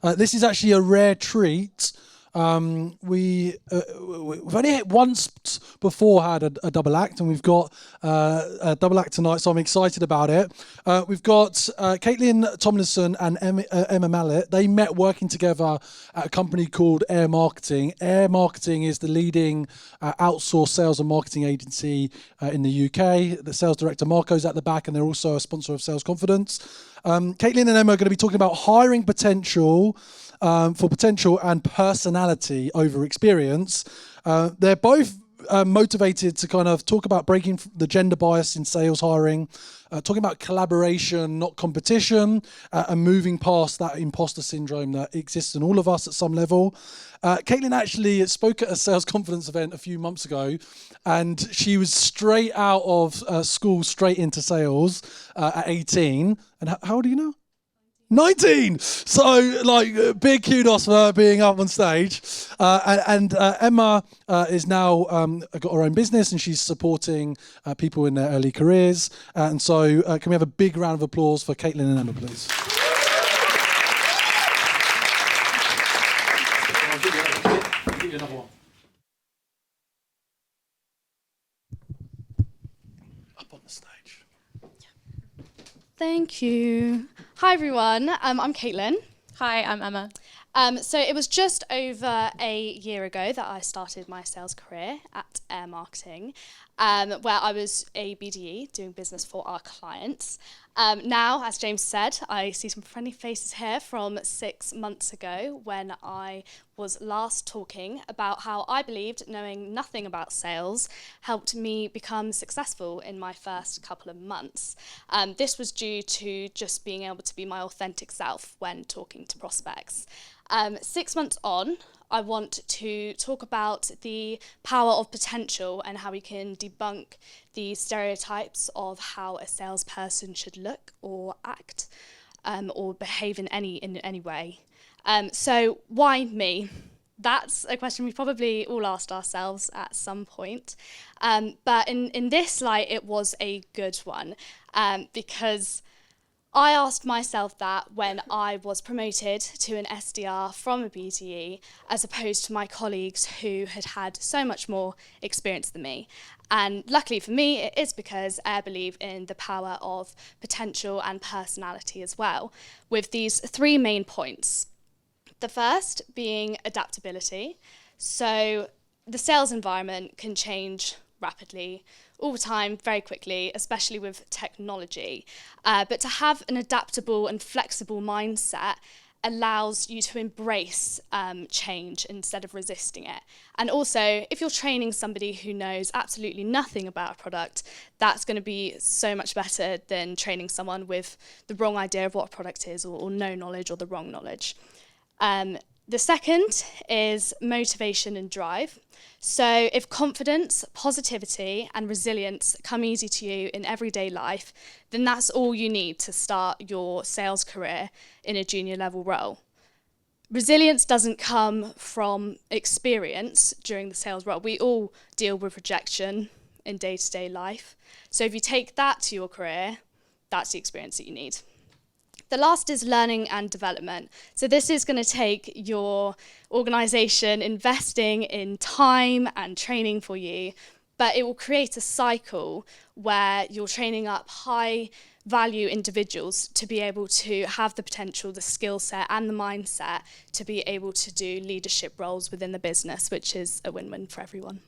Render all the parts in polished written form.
This is actually a rare treat. We've only once before had a double act, and we've got a double act tonight, so I'm excited about it. We've got Katelyn Tomlinson and Emma Mallett. They met working together at a company called Air Marketing. Air Marketing is the leading outsourced sales and marketing agency in the UK. The sales director Marco's at the back, and they're also a sponsor of Sales Confidence. Katelyn and Emma are going to be talking about hiring potential for potential and personality over experience. They're both motivated to kind of talk about breaking the gender bias in sales hiring, talking about collaboration, not competition, and moving past that imposter syndrome that exists in all of us at some level. Katelyn actually spoke at a sales confidence event a few months ago, and she was straight out of school, straight into sales at 18. And how old are you now? 19! So, big kudos for her being up on stage. And Emma is now got her own business, and she's supporting people in their early careers. And so, can we have a big round of applause for Katelyn and Emma, please? I'll give you another one. Up on the stage. Thank you. Hi everyone, I'm Katelyn. Hi, I'm Emma. So it was just over a year ago that I started my sales career at Air Marketing, where I was a BDE doing business for our clients. Now, as James said, I see some friendly faces here from 6 months ago when I was last talking about how I believed knowing nothing about sales helped me become successful in my first couple of months. This was due to just being able to be my authentic self when talking to prospects. 6 months on, I want to talk about the power of potential and how we can debunk the stereotypes of how a salesperson should look or act or behave in any way. So why me? That's a question we probably all asked ourselves at some point. But in this light, it was a good one because I asked myself that when I was promoted to an SDR from a BDE, as opposed to my colleagues who had had so much more experience than me. And luckily for me, it is because I believe in the power of potential and personality as well, with these 3 main points. The first being adaptability. So the sales environment can change rapidly, all the time, very quickly, especially with technology. But to have an adaptable and flexible mindset allows you to embrace change instead of resisting it. And also, if you're training somebody who knows absolutely nothing about a product, that's going to be so much better than training someone with the wrong idea of what a product is or no knowledge or the wrong knowledge. The second is motivation and drive. So if confidence, positivity, and resilience come easy to you in everyday life, then that's all you need to start your sales career in a junior level role. Resilience doesn't come from experience during the sales role. We all deal with rejection in day-to-day life. So if you take that to your career, that's the experience that you need. The last is learning and development. So this is going to take your organisation investing in time and training for you, but it will create a cycle where you're training up high value individuals to be able to have the potential, the skill set and the mindset to be able to do leadership roles within the business, which is a win-win for everyone.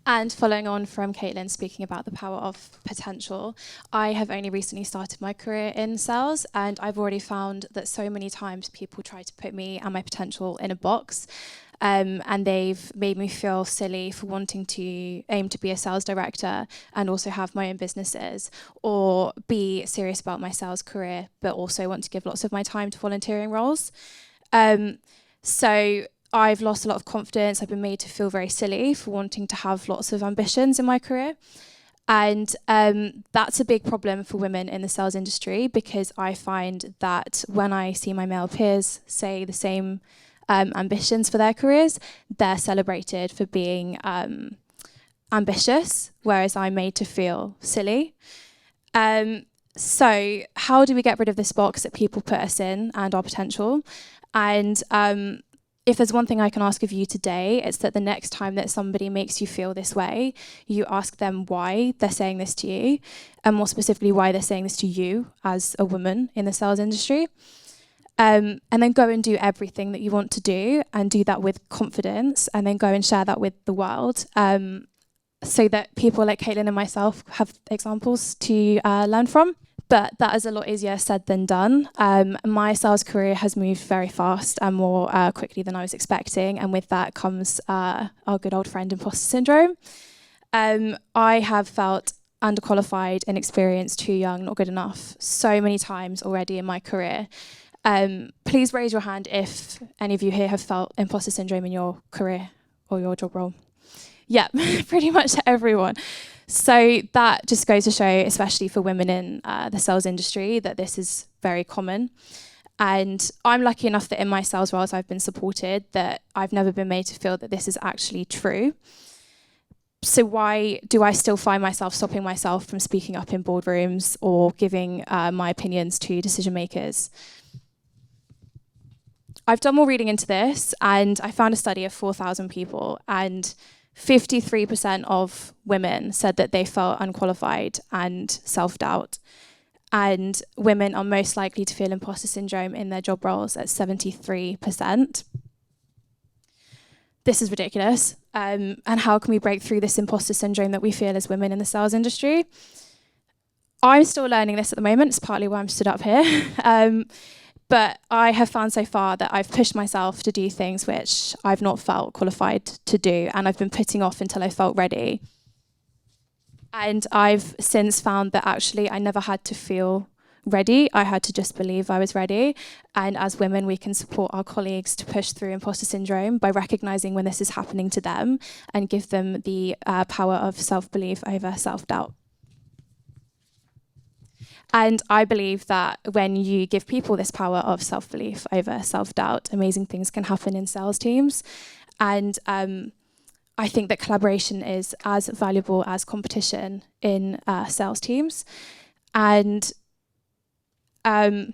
And following on from Katelyn speaking about the power of potential, I have only recently started my career in sales, and I've already found that so many times people try to put me and my potential in a box, and they've made me feel silly for wanting to aim to be a sales director and also have my own businesses, or be serious about my sales career but also want to give lots of my time to volunteering roles. So I've lost a lot of confidence. I've been made to feel very silly for wanting to have lots of ambitions in my career. And that's a big problem for women in the sales industry, because I find that when I see my male peers say the same ambitions for their careers, they're celebrated for being ambitious, whereas I'm made to feel silly. So how do we get rid of this box that people put us in and our potential? And if there's one thing I can ask of you today, it's that the next time that somebody makes you feel this way, you ask them why they're saying this to you, and more specifically, why they're saying this to you as a woman in the sales industry. And then go and do everything that you want to do, and do that with confidence, and then go and share that with the world, so that people like Katelyn and myself have examples to learn from. But that is a lot easier said than done. My sales career has moved very fast and more quickly than I was expecting. And with that comes our good old friend imposter syndrome. I have felt underqualified, inexperienced, too young, not good enough so many times already in my career. Please raise your hand if any of you here have felt imposter syndrome in your career or your job role. Yeah, pretty much everyone. So that just goes to show, especially for women in the sales industry, that this is very common. And I'm lucky enough that in my sales roles I've been supported, that I've never been made to feel that this is actually true. So why do I still find myself stopping myself from speaking up in boardrooms or giving my opinions to decision makers? I've done more reading into this, and I found a study of 4,000 people, and 53% of women said that they felt unqualified and self-doubt. And women are most likely to feel imposter syndrome in their job roles at 73%. This is ridiculous. And how can we break through this imposter syndrome that we feel as women in the sales industry? I'm still learning this at the moment. It's partly why I'm stood up here. But I have found so far that I've pushed myself to do things which I've not felt qualified to do, and I've been putting off until I felt ready. And I've since found that actually I never had to feel ready. I had to just believe I was ready. And as women, we can support our colleagues to push through imposter syndrome by recognizing when this is happening to them and give them the power of self-belief over self-doubt. And I believe that when you give people this power of self-belief over self-doubt, amazing things can happen in sales teams. And I think that collaboration is as valuable as competition in sales teams. And Katelyn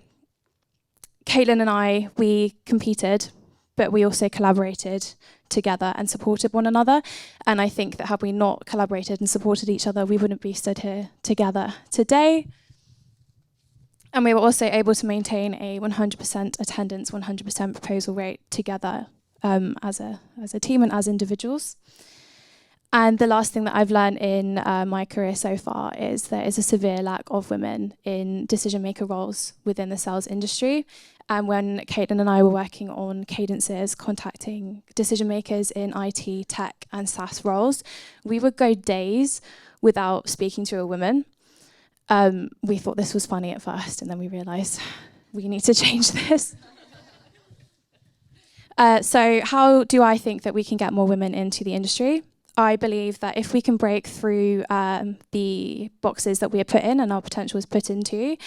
and I, we competed, but we also collaborated together and supported one another. And I think that had we not collaborated and supported each other, we wouldn't be stood here together today. And we were also able to maintain a 100% attendance, 100% proposal rate together as a team and as individuals. And the last thing that I've learned in my career so far is there is a severe lack of women in decision maker roles within the sales industry. And when Katelyn and I were working on cadences, contacting decision makers in IT, tech and SaaS roles, we would go days without speaking to a woman. We thought this was funny at first, and then we realised we need to change this. So how do I think that we can get more women into the industry? I believe that if we can break through the boxes that we are put in and our potential is put into,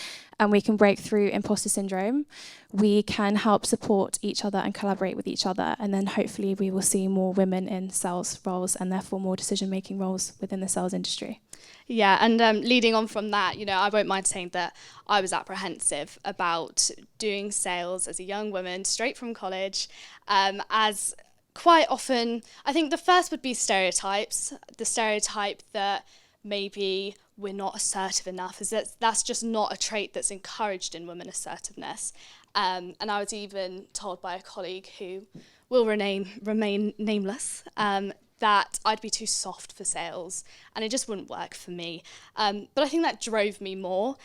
and we can break through imposter syndrome, we can help support each other and collaborate with each other, and then hopefully we will see more women in sales roles and therefore more decision-making roles within the sales industry. Yeah, and leading on from that, I won't mind saying that I was apprehensive about doing sales as a young woman straight from college, as quite often, I think the first would be stereotypes. The stereotype that maybe we're not assertive enough, is that's just not a trait that's encouraged in women, assertiveness. And I was even told by a colleague who will remain nameless, that I'd be too soft for sales, and it just wouldn't work for me. But I think that drove me more.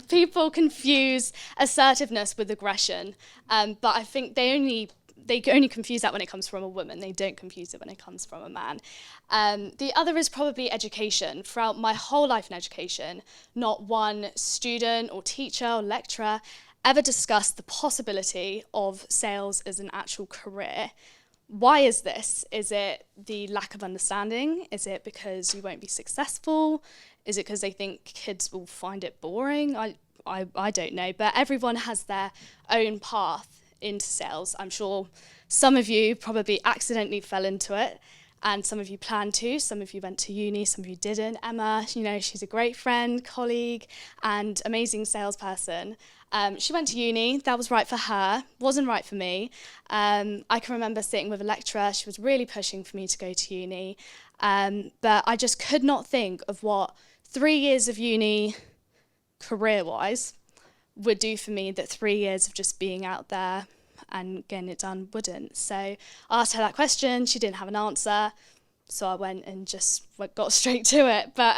People confuse assertiveness with aggression, but I think they only confuse that when it comes from a woman. They don't confuse it when it comes from a man. The other is probably education. Throughout my whole life in education, not one student or teacher or lecturer ever discussed the possibility of sales as an actual career. Why is this? Is it the lack of understanding? Is it because you won't be successful? Is it because they think kids will find it boring? I don't know, but everyone has their own path into sales. I'm sure some of you probably accidentally fell into it, and some of you planned to, some of you went to uni, some of you didn't. Emma, you know, she's a great friend, colleague, and amazing salesperson. She went to uni, that was right for her, wasn't right for me. I can remember sitting with a lecturer, she was really pushing for me to go to uni, but I just could not think of what 3 years of uni, career-wise, would do for me that 3 years of just being out there and getting it done wouldn't. So I asked her that question, she didn't have an answer, so I went and just got straight to it. But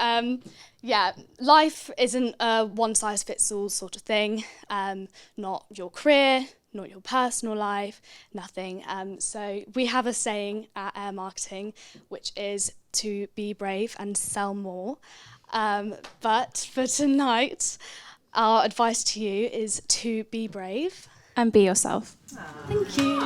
yeah, life isn't a one-size-fits-all sort of thing, not your career, not your personal life, nothing. So we have a saying at Air Marketing, which is to be brave and sell more. But for tonight, our advice to you is to be brave. And be yourself. Thank you.